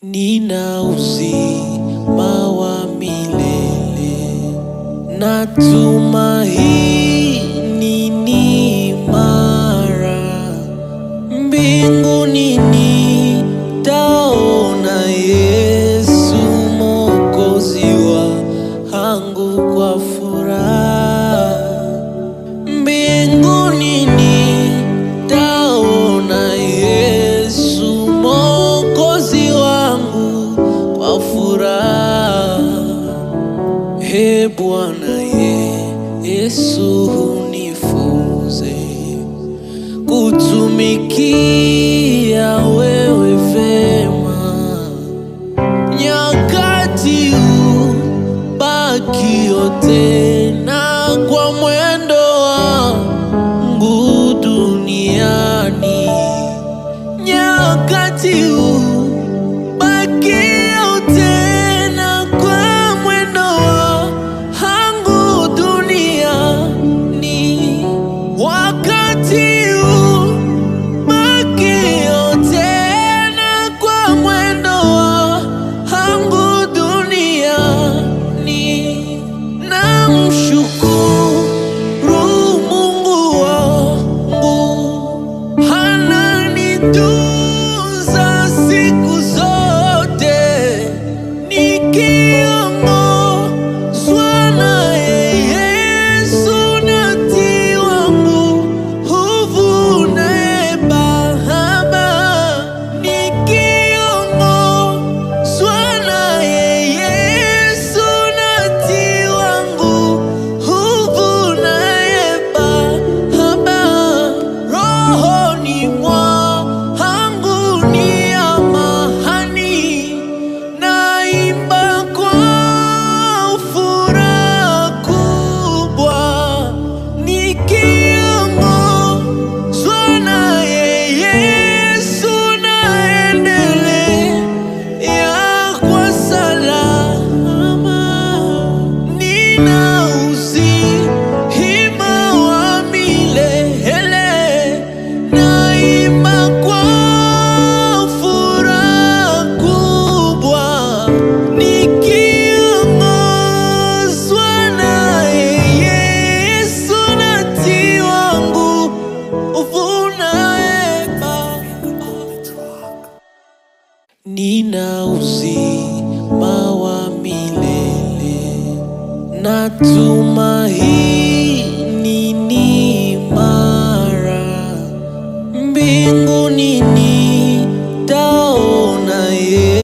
Nina uzima wa milele na tumaini ni imara. Mbinguni nitaona Yesu Mwokozi wangu kwa furaha. Mbinguni nitaona Yesu Mwokozi wangu kwa furaha. Ee Bwana Yesu, unifunze kutumikia wewe vema, nyakati ubakio tena kwa mwendo wangu duniani, nyakati ubakio tena kwa mwendo wangu duniani, wakati ubakio tena kwa mwendo wangu duniani, namshukuru Mungu wangu ananitunza siku zote, nikiongozwa naye Yesu natiwa nguvu naye Baba, nikiongozwa naye Yesu natiwa nguvu naye Baba. Rohoni mwangu ni amani, naimba kwa furaha kubwa, nikiongozwa naye Yesu naendelea kwa salama. Nina uzima wa milele, naimba kwa furaha kubwa, nikiongozwa naye Yesu natiwa nguvu naye Baba. Nina uzima wa milele na tumaini